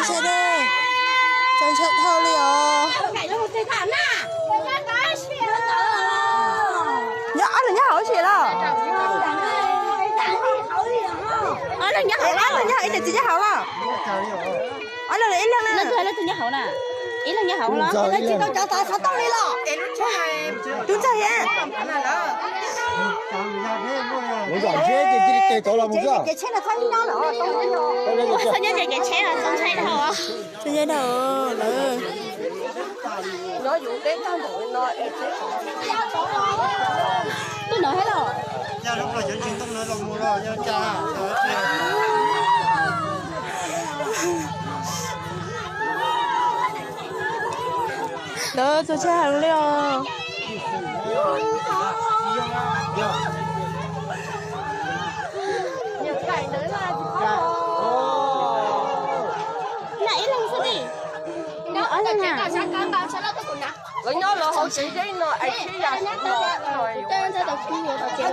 xe đây chân chất thâu liều nhớ ăn là nhớ hảo chị đó ăn là nhớ hảo ăn là nhớ ít là chị nhớ hảo à ăn là ít lần nè lên thuê lên tôi nhớ hậu nè ý là nhớ hậu đó lên chị đâu cho ta sao tao đi lo đúng rồi em我讲这给走了不是？给钱了，他应该了，sao nhớ về trẻ là xong xây đầu á这些头了，nó dùng cái con bụi nó tôi nói hết rồi nhà lúc là chuyện tông nó làm mua rồi, nhà cha đó tôi chơi hàng liều. nãy lần sao đi nó ở lần nào rồi nó là hậu chỉ giấy nó ai chỉ là rồi tên sẽ được nhiều được nhiều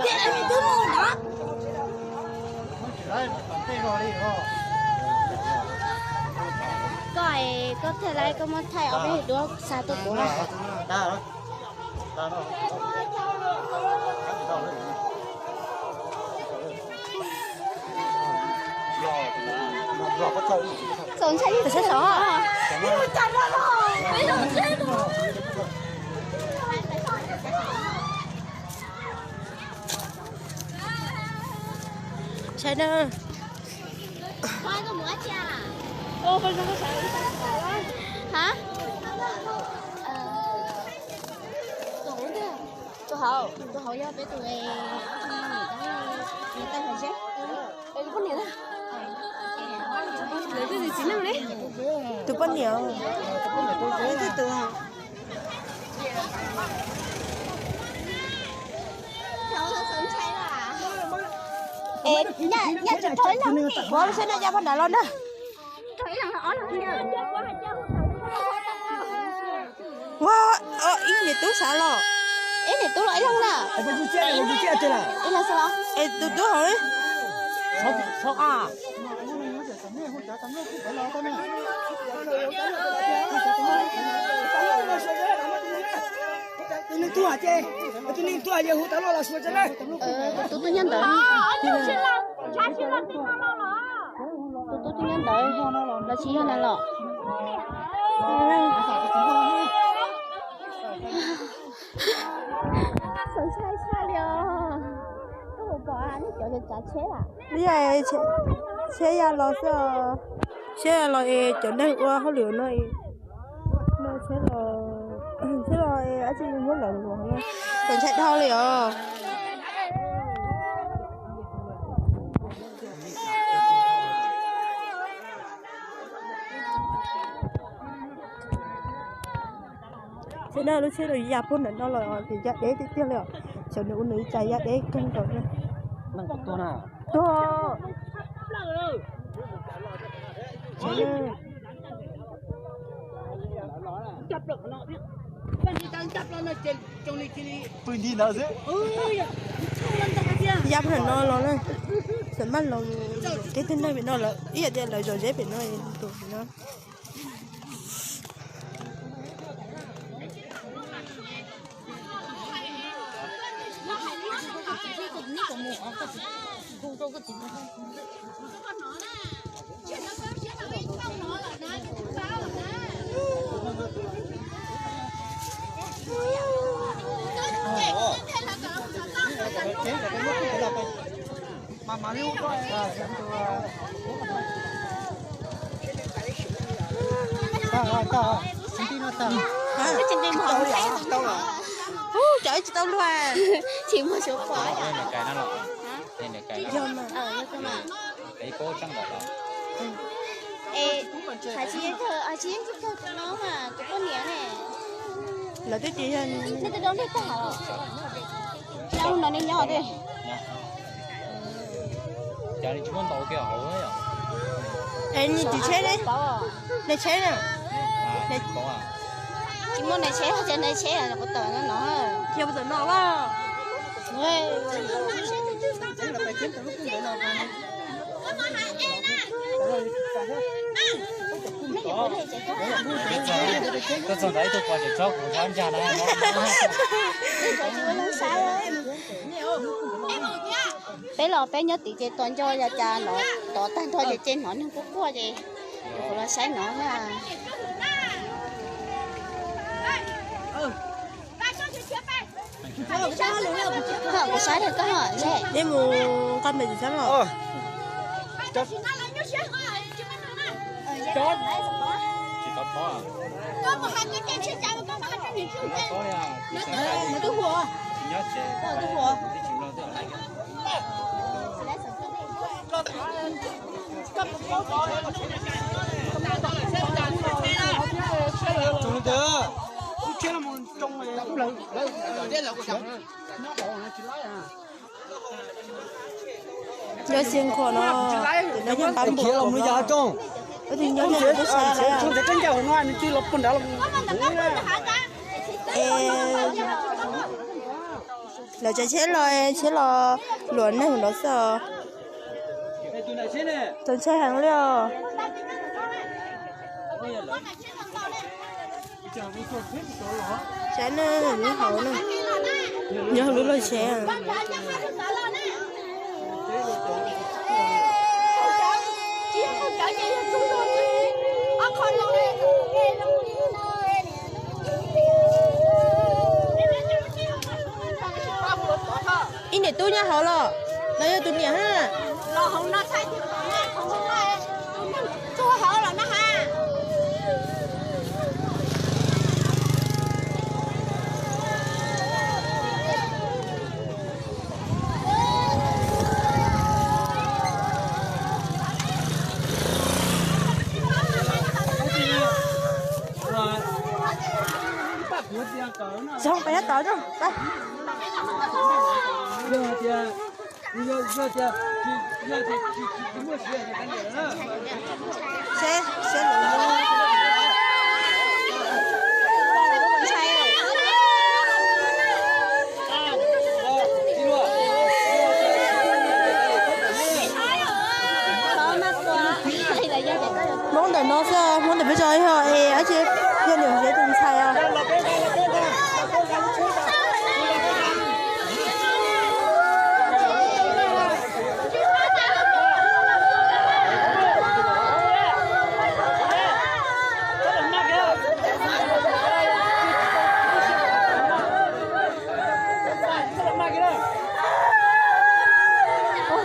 coi có thể lại có một thầy ở đây được sao tôi cũng sống chạy thì sẽ sống à Chạy đâu? ô con không có sợ hả tôi hỏi cho bé tụi người ta phải chết đây có nhiều đấy lấy cái gì chín nào đấy Tụi con nhiều. Lấy cái từ hả? nhà chụp thấy lắm Bố sẽ đi ra bên này luôn đó. thấy là nó là nha Wow, ý này tú xả lo. ý này tôi lại lắm nè ý là sao Ê, tú hỏi. À. tôi nhân tới tôi nhân tới là chỉ hơn là lọ sợ sai sai rồi tôi không bỏ anh chỗ để trả chế à Bây giờ chế ra lo sao? Chế ra lo chỗ này qua họ liệu nó chế lo ở trên muốn lần rồi nha. Còn chạy thao liệu. Thế nào lúc chế rồi giáp bốn lần đó là thì giáp để tiếp liệu. Chờ nữa nữ chạy giáp để cân rồi nha. Nang có to nào? To. chấp được nó biết bên đi đang chấp nó trên trong đi kia Tôi đi nào thế? Giáp hình nó lo này. Sợ mất lòng cái tên này bị nó là ý là lời rồi dễ bị nó tụt nó. Mà lưu coi ta chính tin nó ta cái trên đây mà tao là Trời chị tao luôn à. chỉ một số khói à đây là cái nó lọ đây là cái nó Dâm à. cơ mà đấy có trăng đỏ đó ê phải chị thơ chị thơ tụi nó mà tụi con nhớ nè là cái chị hình thế tụi nó đi có hả đâu nó đi nhỏ đi giờ thì chúng con tổ kia hậu ấy à em như chị chế đấy này chế nè này có à chị muốn này chế trên đây chế là có tờ nó chưa bao giờ nó quá ơi Có trong đấy tôi qua để cho của con cha này. bé lò bé nhớ tí cái toàn cho nhà cha nó tỏ tan thôi để trên nó không có qua gì rồi là sáng nó nha không có sáng được có hả nè Nếu mà con mình sao rồi? Chỉ có bó à? có một hai cái trên trên trái có một hai cái nhìn chung trên Có à? nó cứ hùa Chỉ nhớ chế. cứ hùa Cái chim nó rất là lạnh. Trồng được. Chết là một trồng này cũng lớn. Nhớ xin khổ nó nhớ bám Kia là bùa mới giá trồng. thì nhớ nhớ nó xa đấy à. Trồng cái chân dầu nó chỉ lấp phần đó là. Là cho chế lo luồn này nó sợ. Tôi chơi hàng liều. Chế nó như hậu nè. Nhớ lúc lo chế à. In để tôi nha hậu lo. Đây là tôi nhỉ ha. lò không nó sai thì không có lại chua hở là nó ha Xong phải hết tỏi rồi. Đây. Xe lửa. Món này nó sẽ món này bây giờ hơi ở trên dân đường dễ tìm xài à.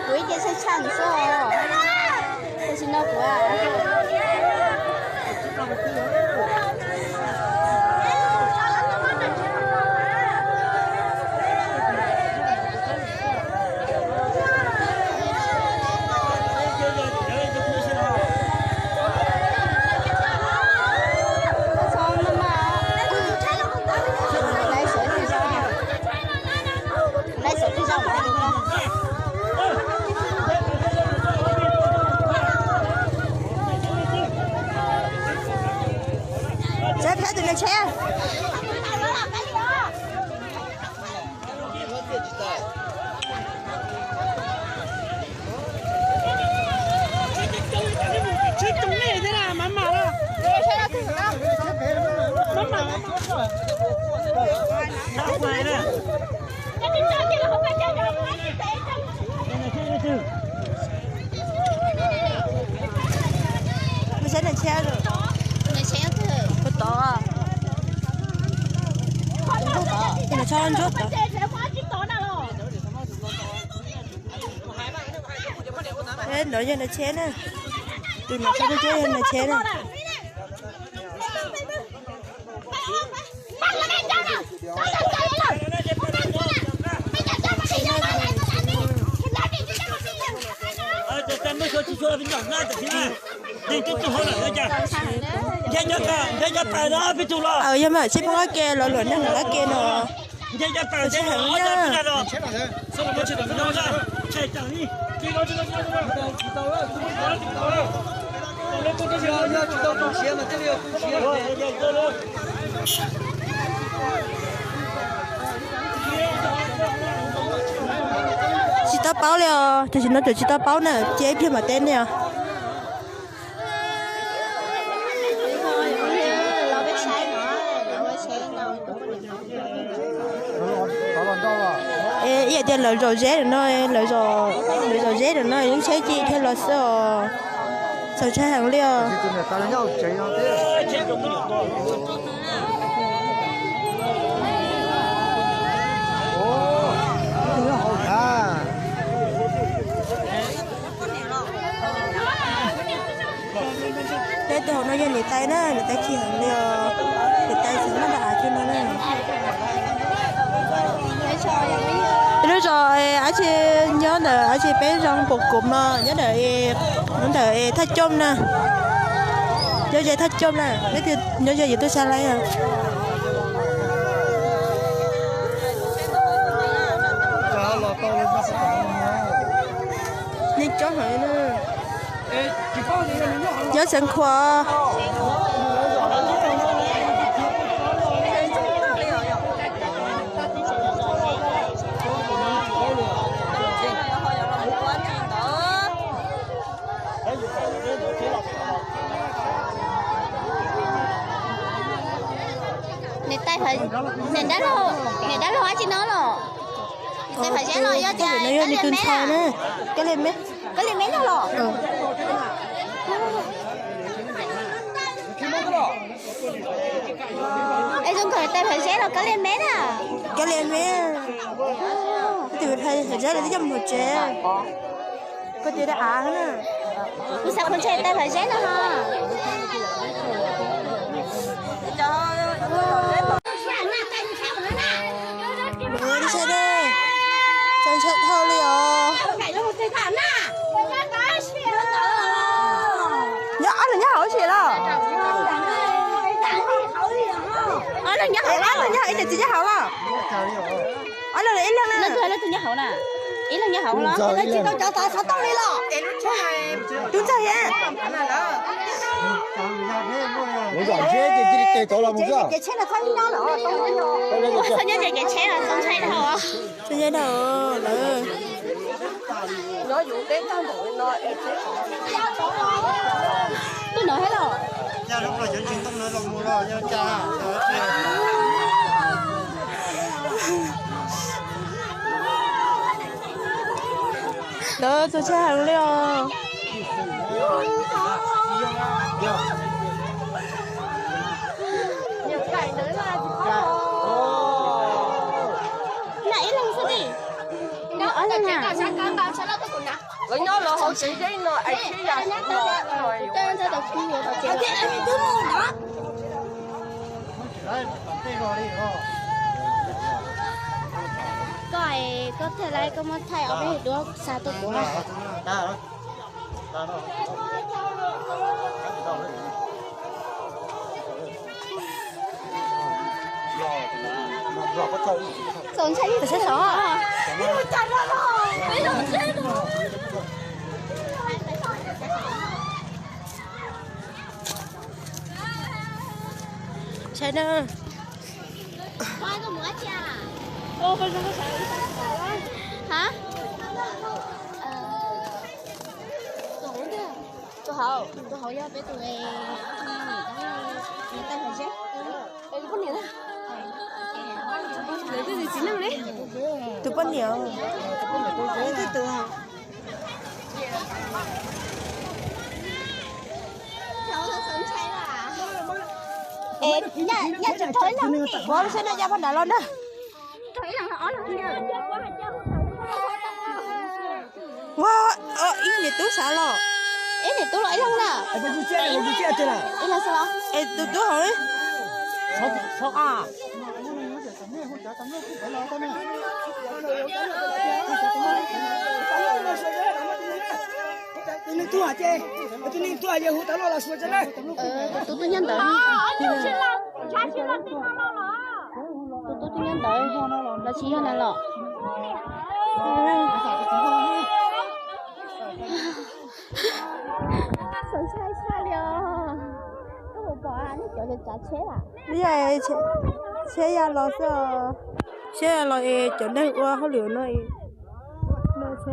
quý cái sẽ chăn số cái xin nó của Xe phía từ này xe. Mình sẽ này xe rồi. này xe thử Có to à. Cái này cho anh chút đó. Thế nói cho nó chế nè. Từ nó cho nó chế nó chế nè. Nhưng mà xếp cái kia lộn lộn nó cái kia nó xếp hàng nhá. Chị tao báo liền, thì nó được chị tao báo nè, chế thêm mà tên nè. cái tiền lợi rồi dễ được nơi lợi rồi dễ được nơi những chế chị theo là sợ chơi hàng liều đây từ hồi nó dân người tay đó người ta chỉ hàng liều người tay sống nó đã cho nó này rồi ở chị nhớ là ở chị bé rong bột cụm nhớ đợi thắt chôm nè nhớ dây thắt chôm nè lấy thì nhớ dây gì tôi sang lấy à đi chó hỏi nữa nhớ sẵn khoa nè tay phải nè đá lô chị nó rồi tay phải sẽ rồi do trời cái lên mấy nó rồi ấy dùng thời tay phải sẽ là cái lên mấy nè cái lên mấy từ thầy ra là cái dòng một trẻ có thể đã ăn nè cứ sao con chơi tay phải sẽ là ha đi xe đây chân chạy thâu liều nhớ ăn là nhớ hảo chị là ăn là nhớ ít là chị nhớ hảo là ăn là ít lần nè lên tôi nhớ hậu nè ý là nhớ hậu đó Lên chị tao cho tao sao tao đi lo. đúng rồi á我讲这得走了，不是？ Chị xe là phải nó nữa. sao nhớ vậy chế là không thấy đâu á cho giấy đầu rồi Nó dụ đến tao nội nó tôi nói hết rồi nhà lúc là dẫn chuyện tông nữa là mua rồi, nhà cha. đó tôi chơi hàng liều nãy lần sao đi nó ở lần nào Rồi nó là hậu chị giấy nó ai chế ra rồi. tên sẽ được khu rồi chị coi có thể lại có một thầy ở đây được sao tôi cũng còn thấy thì sẽ sợ chơi nữa ô bây giờ nó sợ hả tôi hậu do bé tụi người ta phải chết đây có nhiều lấy cái gì chín nào đấy tụi con nhiều Cái từ nhà chụp thôi lắm bố sẽ đưa ra phần đá luôn đó thấy là nó nha wow ý này tú xả lo ý này tú lại lắm nè ý là sao ê tú hỏi à. Ini tu aja. Ini tu aja hutan lo langsung aja lah. tôi nhân tới tôi nhân tới là chỉ hơn là lọ sợ sai rồi có một bò nó chỗ được trả chế à bây giờ chế ra lo sợ chế lo chỗ đây qua họ lửa nó chế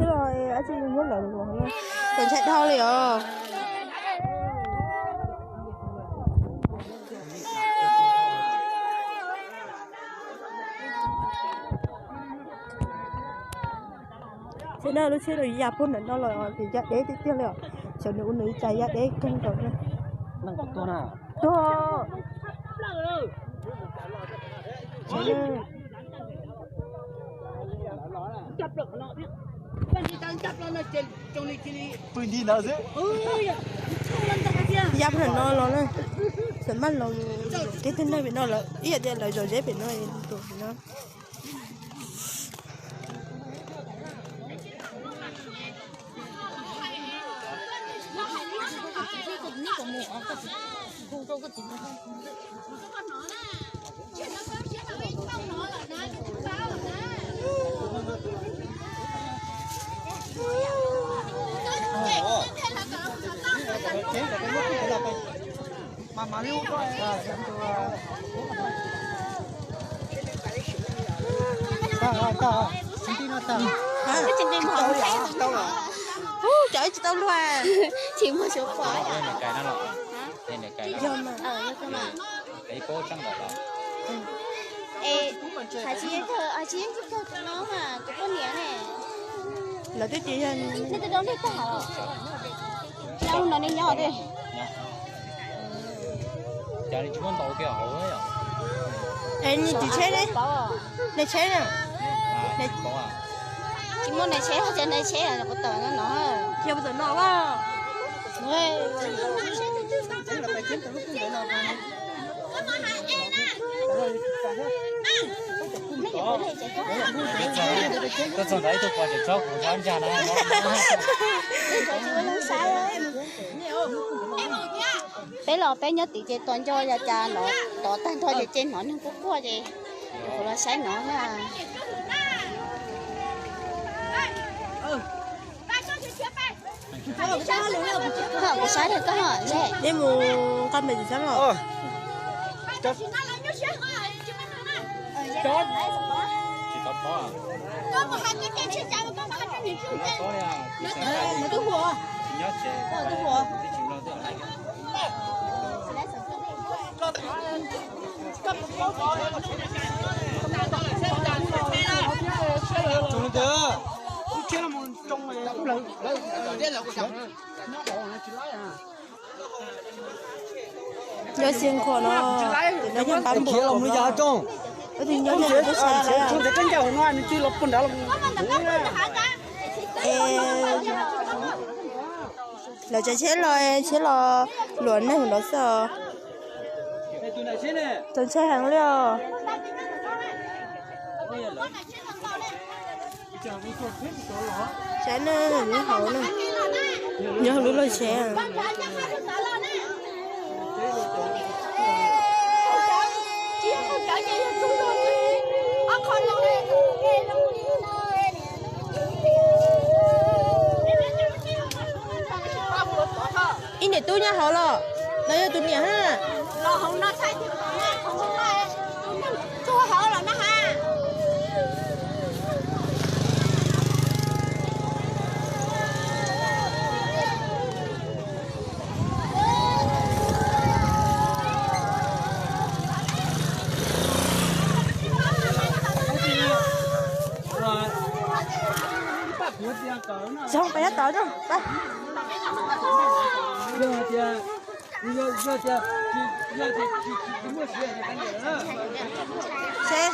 lo ở trên muốn lần rồi còn chạy thao liều thế nào nó sẽ rồi giáp phun nó là thì giáp đấy tiếp theo là cho nữ nữ chạy giáp đấy cân rồi nè năng có to nào to chấp được nó biết bên đi tăng chấp nó trên trong đi bên đi nào thế giáp nó nè sẵn bắt lòng cái tên này bị nó là ý là lời rồi dễ bị nó tụi nó mà nếu có cái chân đêm họ trời tao luôn chỉ một số khói à Đây là cái nó lọ. Đây là cái nó lọ. dâm à như thế mà Cái cô trắng đỏ lọ. ê hải chiến giúp cho tụi nó mà tụi con nhé nè là cái chị anh nên tụi nó đi cả hả đâu nó đi nhỏ đi Giờ thì chúng con tổ kia hổ ấy à? em chị chế đấy này chế nè À, có à? chỉ muốn này chế hay trên này chế là có tờ nó giờ bây giờ nó quá người Tôi从đấy tôi qua để cho của anh cha này bé lò bé nhớ tí chế toàn cho nhà cha nó tỏ tan thôi để trên nó nhưng cũng qua gì rồi là sáng nó nha không có sáng được có hả dễ em mua con mình sáng rồi chỉ có bó à? Có đấy à? nó đúng rồi Chỉ nhớ chế. đúng rồi Cái chịu lo tưởng lại. trồng được chế là một trồng này cũng là đây là cái nó bỏ nó chỉ lấy à nhớ xin khổ nó chẳng bám kia là bộ mới giá trồng thì nhớ nhận nó xa đấy trồng để canh chậu nó ăn chỉ lopun đó là là chạy chế lo luồn này nó sợ tôi này chế này tôi chế hàng liều chế này nó hậu này nhớ lúc lo chế in để tôi nha họ lo đây là tôi nhỉ ha lò không nó sai thì không có ai thua họ là nó ha xong phải hết tới rồi ba xe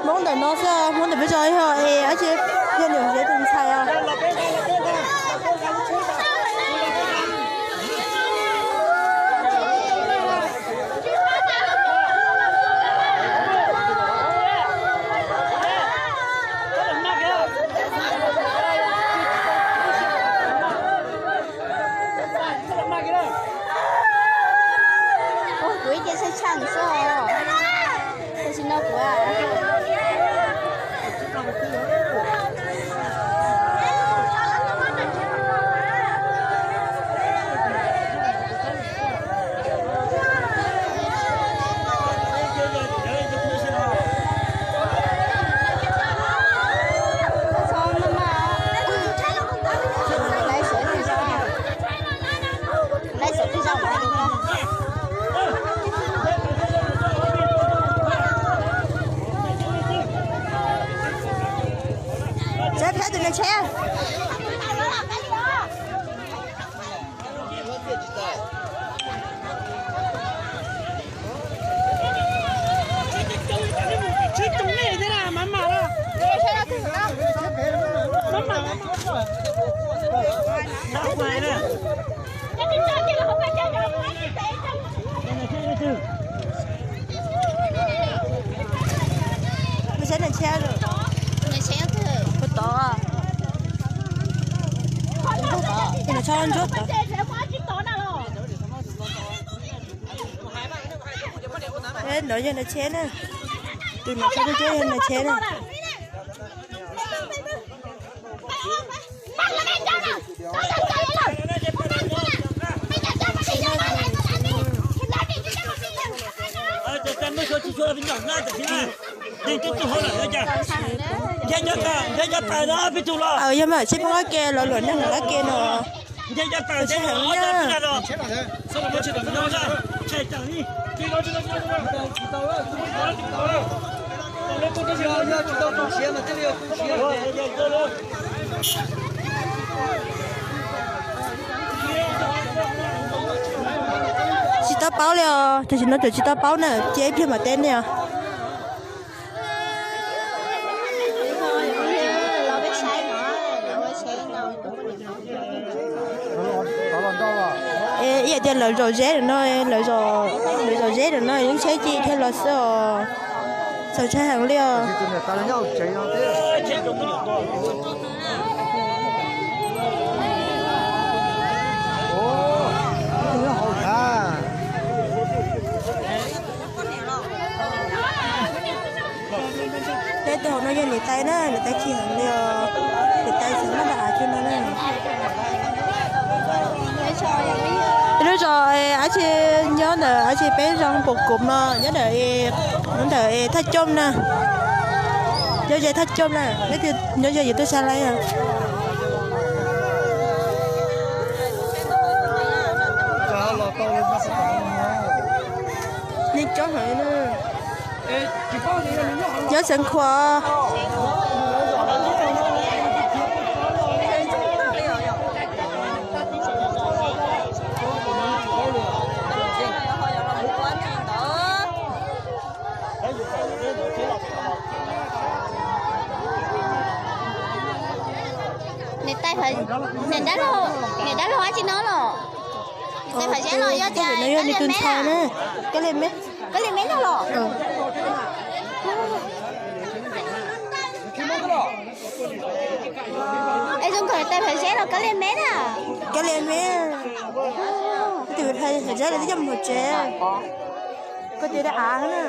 món để nó sẽ món để bây giờ thôi ấy chứ dân nhiều dễ từng xài à quý cái sẽ chăn sao cái gì nó của Mình sẽ là xe rồi. Nhà xe thử. Có to à? Thì là cho ăn chút đó. Thế nói cho nó chế nè. Từ nó không có chế là chế nè. Nhưng mà chỉ có cái lợn lợn nó là cái nó sẽ hỏng nha. Chị ta báo liền, thì nó chỉ ta báo nè, chế thêm mà tên nè. Giờ thì lợi rồi dễ rồi nó lợi rồi dễ rồi nó những chế chi theo là sợ chế hàng liều. Thế tôi nó dân người tay nó người ta chỉ hàng liều người tay sẽ nó đã cho nó nè. Rồi ở trên nhớ là ở trên bé rong bột cụm nhớ đợi thắt chôm nè, nhớ dây thắt chôm nè, cái thì nhớ dây gì tôi xa lấy à. Đi chó hỏi nữa, nhớ sẵn khoa. Nè đá lô á chị nó lô. Tay phải chế lô do cha. Nó vô đi cưng thò nè. Cái lên mét nó lô. Ê dung khởi tay phải chế là cái lên mét à. Cái lên mét. Từ thầy phải chế là cái dòng một chế. Có thể đã á nè.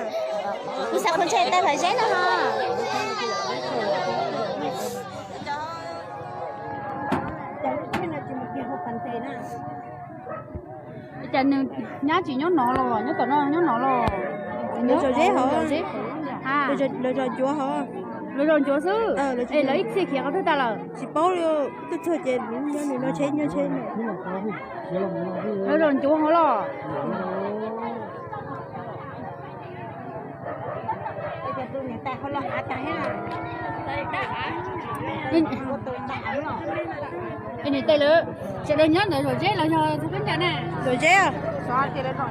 Ủa sao con chế tay phải chế nữa ha. Chân nhá chỉ nhớ nó rồi, nhớ tao nó nhớ nó rồi. Lựa chọn dễ hả? À. Lựa chọn chúa hả? Lựa chọn chúa sư. Ê lấy xe kia có thứ ta là. Chỉ bao nhiêu tôi thôi chị nó chế này. Lựa chọn chúa hả lo? Cái này tay lỡ, sẽ đơn nhớ để rồi chế là cho tôi biết cả nè. Rồi chế à? Xóa thì là rồi.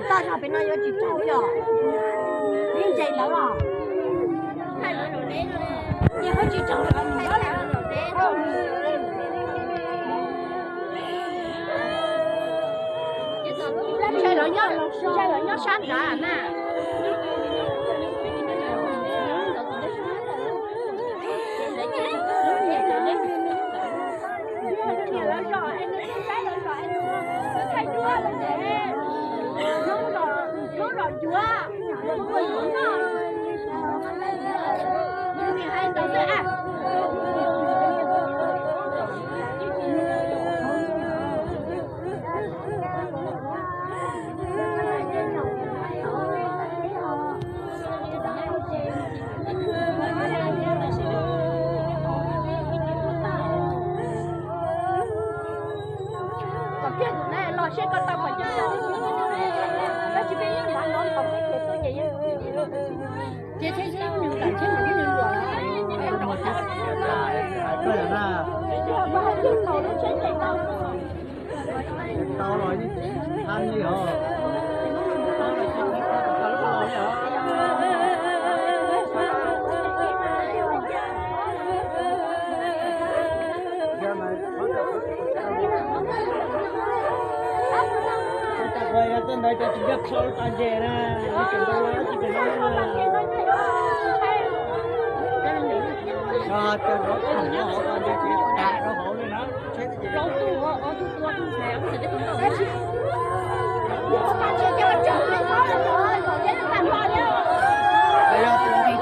Ta sao bên này có chỉ trâu nhở? Đi chạy lắm à? Nhưng có chỉ trâu là mình đó là chơi rồi nhớ sáng cả nè. Chúa rồi là tao rồi đi ăn đi hả rồi tên này cho chị gấp sôi tan chè nè chị đâu đó chị phải nói cho nó không có hộ con cho chị đại nó hộ lên đó chết gì rau tu ở tu tua tu sáng thì cái không được đây là tiền đi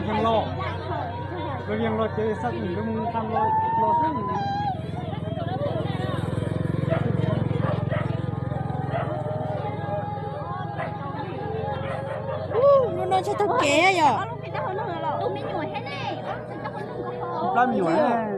Thằng lo, cái riêng lo chơi sắc mình cũng thằng lo sắc mình. nó cho tao kẻ vậy. Làm nhiều đấy.